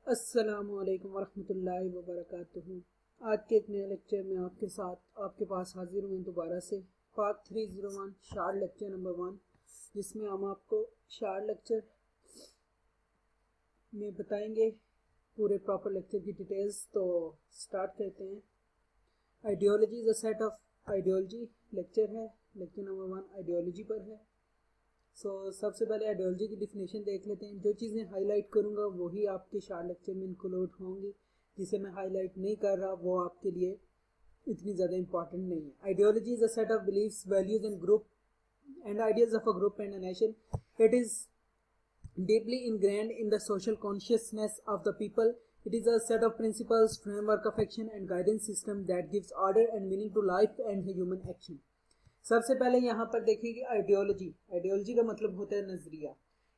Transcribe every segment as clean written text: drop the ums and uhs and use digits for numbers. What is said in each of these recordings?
السلام علیکم ورحمۃ اللہ وبرکاتہ۔ آج کے ایک نئے لیکچر میں آپ کے پاس حاضر ہوئے دوبارہ سے پارٹ 301 شارٹ لیکچر نمبر 1، جس میں ہم آپ کو شارٹ لیکچر میں بتائیں گے پورے پراپر لیکچر کی ڈیٹیلز۔ تو سٹارٹ کرتے ہیں۔ Ideology is a set of ideology lecture ہے، لیکچر نمبر 1 آئیڈیالوجی پر ہے۔ سب سے پہلے آئیڈیالوجی کی ڈیفینیشن دیکھ لیتے ہیں۔ جو چیزیں ہائی لائٹ کروں گا وہی آپ کے شارٹ لیکچر میں انکلوڈ ہوں گی، جسے میں ہائی لائٹ نہیں کر رہا وہ آپ کے لیے اتنی زیادہ امپورٹنٹ نہیں ہے۔ Ideology is a set of beliefs, values and group and ideas of a group and a nation. It is deeply ingrained in the social consciousness of the people. It is a set of principles, framework of action and guidance system that gives order and meaning to life and human action. سب سے پہلے یہاں پر دیکھیں کہ ideology کا مطلب ہوتا ہے نظریہ۔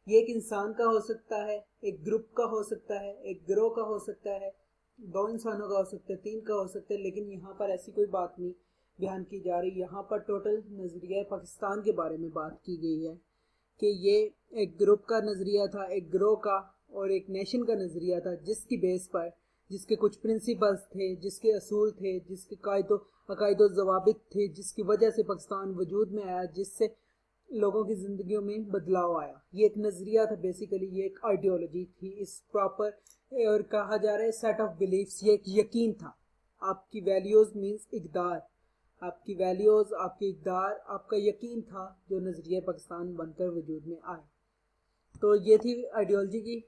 یہ ایک انسان کا ہو سکتا ہے، ایک گروپ کا ہو سکتا ہے، ایک گروہ کا ہو سکتا ہے، 2 انسانوں کا ہو سکتا ہے، 3 کا ہو سکتا ہے، لیکن یہاں پر ایسی کوئی بات نہیں بیان کی جا رہی۔ یہاں پر ٹوٹل نظریہ پاکستان کے بارے میں بات کی گئی ہے کہ یہ ایک گروپ کا نظریہ تھا، ایک گروہ کا اور ایک نیشن کا نظریہ تھا، جس کی بیس پر جس کے کچھ پرنسپلز تھے، جس کے اصول تھے، جس کے عقائد و ضوابط تھے، جس کی وجہ سے پاکستان وجود میں آیا، جس سے لوگوں کی زندگیوں میں بدلاؤ آیا۔ یہ ایک نظریہ تھا، بیسیکلی یہ ایک آئیڈیالوجی تھی۔ اس پراپر اور کہا جا رہا ہے سیٹ آف بلیفس، یہ ایک یقین تھا۔ آپ کی ویلیوز مینس اقدار، آپ کی ویلیوز، آپ کی اقدار، آپ کا یقین تھا جو نظریہ پاکستان بن کر وجود میں آئے۔ تو یہ تھی آئیڈیالوجی کی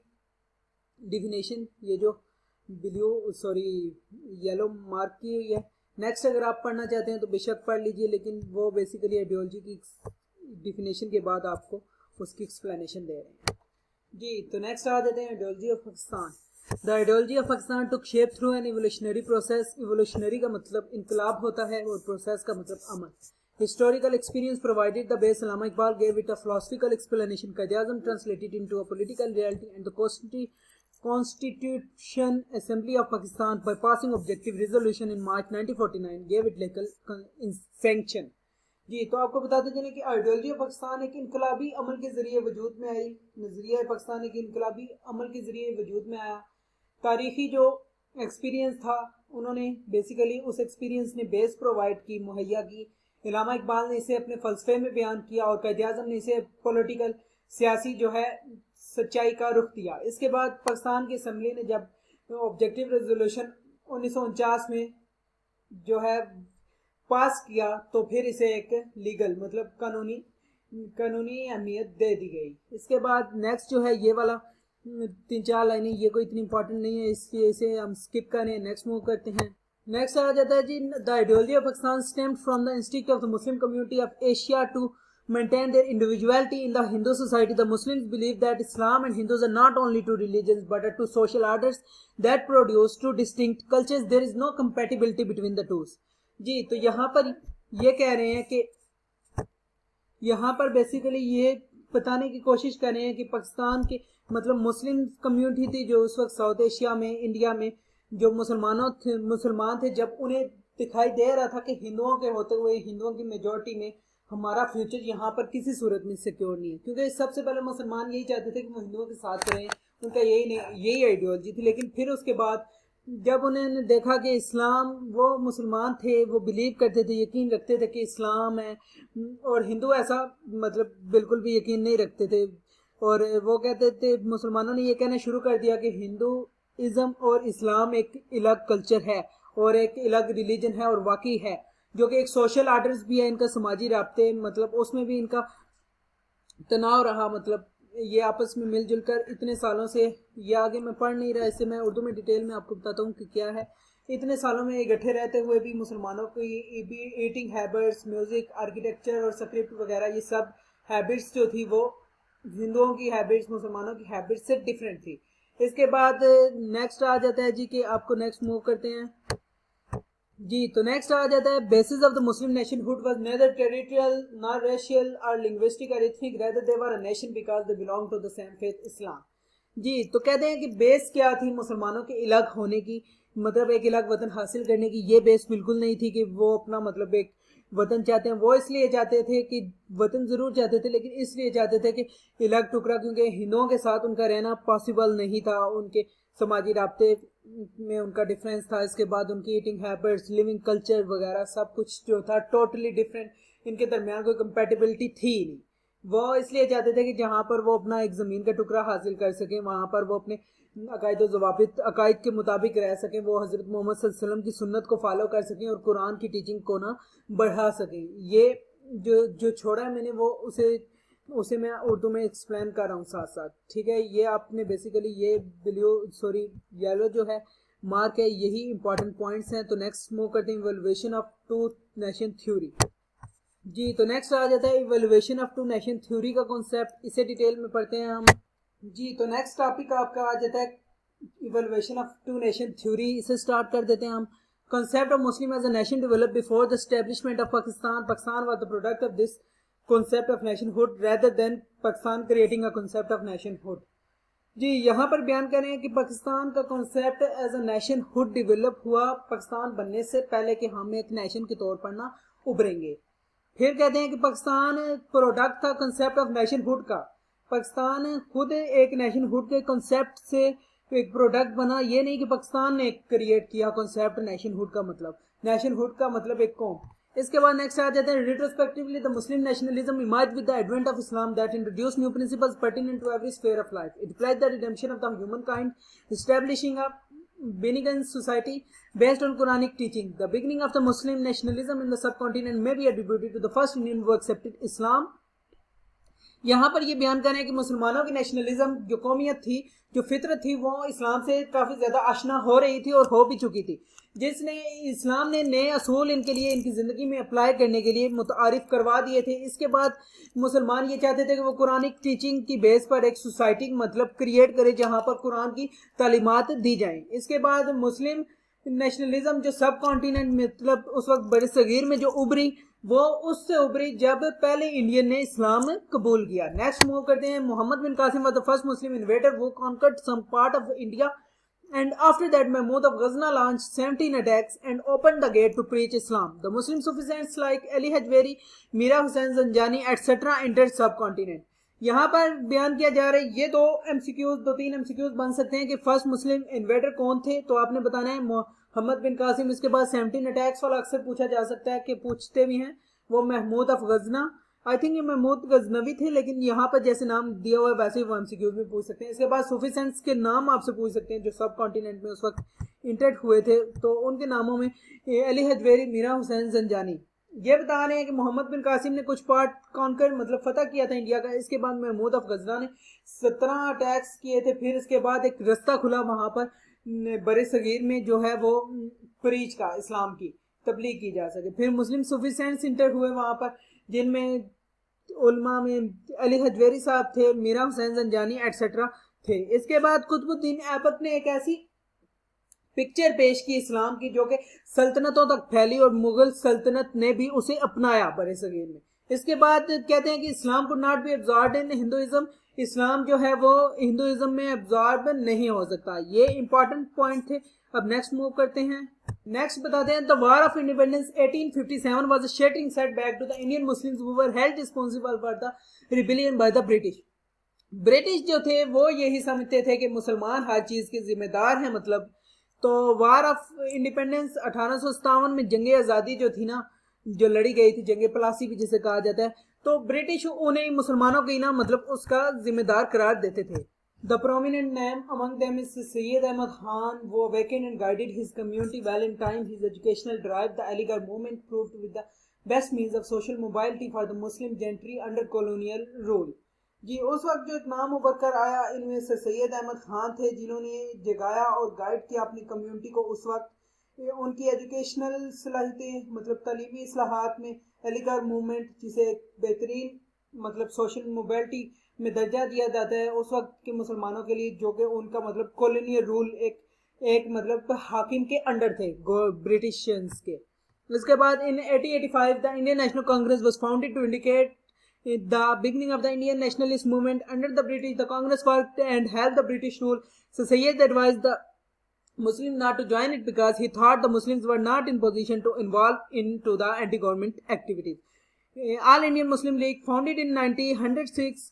ڈیفینیشن، یہ جو یلو مارک کی ہوئی ہے۔ نیکسٹ اگر آپ پڑھنا چاہتے ہیں تو بے شک پڑھ لیجئے، لیکن وہ بیسیکلی آئیڈیالوجی کی ڈیفینیشن کے بعد آپ کو اس کی ایکسپلینیشن دے رہے ہیں۔ جی تو نیکسٹ آ جاتے ہیں ideology of Pakistan. The ideology of Pakistan took shape through an evolutionary process. Evolutionary کا مطلب انقلاب ہوتا ہے اور process کا مطلب عمل۔ Historical experience provided the base. Allama Iqbal gave it a philosophical explanation. Qaid-e-Azam translated into a political reality, and the Constitution Assembly of Pakistan, by passing objective resolution in March 1949, gave it legal sanction. جی تو آپ کو بتاتے چلیں کہ ideology of Pakistan ایک انقلابی عمل کے ذریعے وجود میں آئی۔ نظریہ پاکستان ایک انقلابی عمل کے ذریعے وجود میں آیا۔ تاریخی جو ایکسپیرینس تھا انہوں نے بیسیکلی اس ایکسپیرینس نے بیس پرووائڈ کی، مہیا کی۔ علامہ اقبال نے اسے اپنے فلسفے میں بیان کیا اور قائد اعظم نے اسے پولیٹیکل سیاسی جو ہے سچائی کا رخ دیا۔ اس کے بعد پاکستان کی اسمبلی نے جب آبجیکٹیو ریزولوشن 1949 میں جو ہے پاس کیا تو پھر اسے ایک لیگل مطلب قانونی اہمیت دے دی گئی۔ اس کے بعد نیکسٹ جو ہے یہ والا 3-4 لائنیں، یہ کوئی اتنی امپورٹنٹ نہیں ہے، اس لیے اسے ہم سکپ کریں، نیکسٹ موو کرتے ہیں۔ نیکسٹ آ جاتا ہے جی the ideology of Pakistan stemmed from the instinct of the Muslim community of Asia to maintain their individuality in the Hindu society. The Muslims believe that Islam and Hindus are not only two religions but are two social orders that produce two distinct cultures. There is no compatibility between the two. جی تو یہاں پر یہ کہہ رہے ہیں کہ یہاں پر basically یہ بتانے کی کوشش کر رہے ہیں کہ پاکستان کے مطلب مسلم کمیونٹی تھی جو اس وقت ساؤتھ ایشیا میں، انڈیا میں جو مسلمان تھے، جب انہیں دکھائی دے رہا تھا کہ ہندوؤں کے ہوتے ہوئے، ہندوؤں کی میجورٹی میں ہمارا فیوچر یہاں پر کسی صورت میں سیکیور نہیں ہے، کیونکہ سب سے پہلے مسلمان یہی چاہتے تھے کہ وہ ہندوؤں کے ساتھ رہیں، ان کا یہی آئیڈیالوجی تھی۔ لیکن پھر اس کے بعد جب انہوں نے دیکھا کہ اسلام، وہ مسلمان تھے، وہ بلیو کرتے تھے، یقین رکھتے تھے کہ اسلام ہے، اور ہندو ایسا مطلب بالکل بھی یقین نہیں رکھتے تھے، اور وہ کہتے تھے، مسلمانوں نے یہ کہنا شروع کر دیا کہ ہندوازم اور اسلام ایک الگ کلچر ہے اور ایک الگ ریلیجن ہے، اور واقعی ہے، جو کہ ایک سوشل آرڈرز بھی ہے ان کا، سماجی رابطے مطلب اس میں بھی ان کا تناؤ رہا، مطلب یہ آپس میں مل جل کر اتنے سالوں سے، یہ آگے میں پڑھ نہیں رہا، اس سے میں اردو میں ڈیٹیل میں آپ کو بتاتا ہوں کہ کیا ہے۔ اتنے سالوں میں اکٹھے رہتے ہوئے بھی مسلمانوں کی ایٹنگ ہیبٹس، میوزک، آرکیٹیکچر اور اسکرپٹ وغیرہ، یہ سب ہیبٹس جو تھی وہ ہندوؤں کی ہیبٹس، مسلمانوں کی ہیبٹس سے ڈیفرنٹ تھی۔ اس کے بعد نیکسٹ آ جاتا ہے جی کہ آپ کو نیکسٹ موو کرتے ہیں جی تو نیکسٹ آ جاتا ہے basis of the Muslim nationhood was neither territorial nor racial اور لنگوسٹک اور ethnic rather they were a nation because they belong to the same faith Islam. جی تو کہتے ہیں کہ بیس کیا تھی مسلمانوں کے الگ ہونے کی، مطلب ایک الگ وطن حاصل کرنے کی، یہ بیس بالکل نہیں تھی کہ وہ اپنا مطلب ایک وطن چاہتے ہیں وہ اس لیے چاہتے تھے کہ وطن ضرور چاہتے تھے لیکن اس لیے چاہتے تھے کہ الگ ٹکڑا، کیونکہ ہندوؤں کے ساتھ ان کا رہنا پاسبل نہیں تھا، ان کے سماجی رابطے میں ان کا ڈفرینس تھا، اس کے بعد ان کی ایٹنگ ہیبٹس، لیونگ کلچر وغیرہ سب کچھ جو تھا ٹوٹلی ڈفرینٹ، ان کے درمیان کوئی کمپیٹیبلٹی تھی نہیں۔ وہ اس لیے چاہتے تھے کہ جہاں پر وہ اپنا ایک زمین کا ٹکڑا حاصل کر سکیں، وہاں پر وہ اپنے عقائد و ضوابط عقائد کے مطابق رہ سکیں، وہ حضرت محمد صلی اللہ علیہ وسلم کی سنت کو فالو کر سکیں اور قرآن کی ٹیچنگ کو نہ بڑھا سکیں۔ یہ جو چھوڑا ہے میں نے وہ اسے میں اردو میں ایکسپلین کر رہا ہوں ساتھ ساتھ، ٹھیک ہے۔ یہ آپ نے بیسیکلی یہ یلو جو ہے مارک ہے، یہی امپورٹنٹ پوائنٹس ہیں۔ تو نیکسٹ موو کرتے ہیں evolution of two nation theory. جی تو نیکسٹ آ جاتا ہے evolution of two nation theory کا کانسیپٹ، اسے ڈیٹیل میں پڑھتے ہیں ہم۔ جی تو نیکسٹ ٹاپک آپ کا آ جاتا ہے evolution of two nation theory, اسے اسٹارٹ کر دیتے ہیں ہم۔ Concept of Muslim as a nation developed before the establishment of Pakistan. Pakistan was the product of this concept of nationhood rather than Pakistan creating a concept of nationhood. جی یہاں پر بیان کریں کہ پاکستان کا concept as a nationhood develop ہوا پاکستان بننے سے پہلے کہ ہم ایک نیشن کے طور پر نہ ابھریں گے۔ پھر کہتے ہیں کہ پاکستان پروڈکٹ تھا کنسیپٹ آف نیشن ہوڈ کا، پاکستان خود ایک نیشن ہوڈ کے کنسیپٹ سے ایک پروڈکٹ بنا، یہ نہیں کہ پاکستان نے کریٹ کیا کنسیپٹ نیشن ہوڈ کا مطلب، نیشن ہوڈ کا مطلب ایک قوم۔ اس کے بعد نیکسٹ آ جاتے ہیں ریٹروسپیکٹیولی the Muslim nationalism emerged with the advent of Islam that introduced new principles pertinent to every sphere of life. It implied the redemption of the humankind, establishing a benevolent society based on Quranic teaching. The beginning of the Muslim nationalism in the subcontinent may be attributed to the first Indian who accepted Islam. یہاں پر یہ بیان کریں کہ مسلمانوں کی nationalism جو قومیت تھی، جو فطرت تھی، وہ اسلام سے کافی زیادہ آشنا ہو رہی تھی اور ہو بھی چکی تھی، جس نے اسلام نے نئے اصول ان کے لیے ان کی زندگی میں اپلائی کرنے کے لیے متعارف کروا دیے تھے۔ اس کے بعد مسلمان یہ چاہتے تھے کہ وہ قرآنک ٹیچنگ کی بیس پر ایک سوسائٹی مطلب کریٹ کرے جہاں پر قرآن کی تعلیمات دی جائیں۔ اس کے بعد مسلم نیشنلزم جو سب کانٹیننٹ مطلب اس وقت بر صغیر میں جو ابھری، وہ اس سے ابھری جب پہلے انڈین نے اسلام قبول کیا۔ نیکسٹ موو کرتے ہیں، محمد بن Qasim was the first Muslim invader who conquered some part of India, and after that Mahmud of Ghazna launched 17 attacks and opened the gate to preach Islam. The Muslim Sufi saints like Ali Hajweri, Mira Hussain Zanjani etc. entered subcontinent. یہاں پر بیان کیا جا رہا ہے، یہ دو تین M C Qs بن سکتے ہیں کہ فرسٹ مسلم انویڈر کون تھے، تو آپ نے بتانا ہے محمد بن قاسم۔ اس کے بعد 17 اٹیکس والا اکثر پوچھا جا سکتا ہے کہ پوچھتے بھی ہیں، وہ محمود آف غزنہ، آئی تھنک یہ محمود غزنوی تھے، لیکن یہاں پر جیسے نام دیا ہوا ہے ویسے ہی وہ ایم سی کیوز میں پوچھ سکتے ہیں۔ اس کے بعد صوفی سینٹس کے نام آپ سے پوچھ سکتے ہیں جو سب کانٹیننٹ میں اس وقت انٹرڈ ہوئے تھے، تو ان کے ناموں میں علی حجویری، میرا حسین زنجانی۔ یہ بتا رہے ہیں کہ محمد بن قاسم نے کچھ پارٹ کانکر مطلب فتح کیا تھا انڈیا کا۔ اس کے بعد محمود آف غزنہ نے 17 اٹیکس کیے تھے۔ پھر اس کے بعد ایک رستہ کھلا وہاں پر بر صغیر میں جو ہے وہ پریچ کا، اسلام کی تبلیغ کی جا سکے۔ پھر مسلم صوفی سینٹس انٹر ہوئے وہاں پر، جن میں علماء میں علی حجویری صاحب تھے، میرا حسین زنجانی ایٹسٹرا تھے۔ اس کے بعد قطب الدین ایبک نے ایک ایسی پکچر پیش کی اسلام کی جو کہ سلطنتوں تک پھیلی اور مغل سلطنت نے بھی اسے اپنایا بر صغیر میں۔ اس کے بعد کہتے ہیں کہ اسلام کو not be absorbed in Hinduism, اسلام جو ہے وہ ہندوازم میں ایبزارب نہیں ہو سکتا۔ یہ امپورٹنٹ پوائنٹ تھے۔ اب نیکسٹ موو کرتے ہیں، نیکسٹ بتاتے ہیں the war of independence 1857 was a shattering setback to the Indian Muslims who were held responsible for the rebellion by the British. British جو تھے وہ یہی سمجھتے تھے کہ مسلمان ہر چیز کے ذمہ دار ہیں، مطلب تو وار آف انڈیپینڈنس 1857 میں جنگ آزادی جو تھی نا، جو لڑی گئی تھی، جنگ پلاسی بھی جسے کہا جاتا ہے، تو برٹش انہیں مسلمانوں کی نا مطلب اس کا ذمہ دار قرار دیتے تھے۔ The prominent name among them is Sayyid Ahmad Khan, who awakened and guided his community well in time. His educational drive, the Aligarh movement, proved with the best means of social mobility for the Muslim gentry under colonial rule. جی اس وقت جو ایک نام ابھر کر آیا ان میں سے سید احمد خان تھے، جنہوں نے جگایا اور گائیڈ کیا اپنی کمیونٹی کو۔ اس وقت ان کی ایجوکیشنل صلاحیتیں مطلب تعلیمی اصلاحات میں علی گڑھ موومنٹ، جسے ایک بہترین مطلب سوشل موبلٹی میں درجہ دیا جاتا ہے اس وقت کے مسلمانوں کے لیے، جو کہ ان کا مطلب کولونیل رول ایک مطلب حاکم کے انڈر تھے برٹشنز کے۔ اس کے بعد in 1885 the Indian National Congress was founded to indicate the beginning of the Indian nationalist movement. Under the British, the Congress worked and held the British rule. So Sayyid advised the Muslim not to join it because he thought the Muslims were not in position to involve into the anti-government activities. All Indian Muslim League founded in 1906.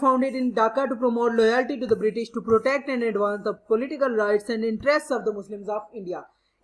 founded in Dhaka to promote loyalty to the British, to protect and advance the political rights and interests of the Muslims of India.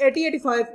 1885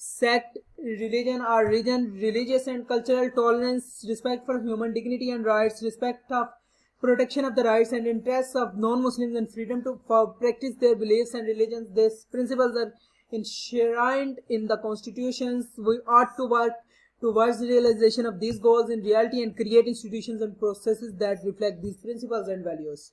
sect, religion or region, religious and cultural tolerance, respect for human dignity and rights, respect of protection of the rights and interests of non-Muslims, and freedom to practice their beliefs and religions. These principles are enshrined in the constitutions. We ought to work towards the realization of these goals in reality and create institutions and processes that reflect these principles and values.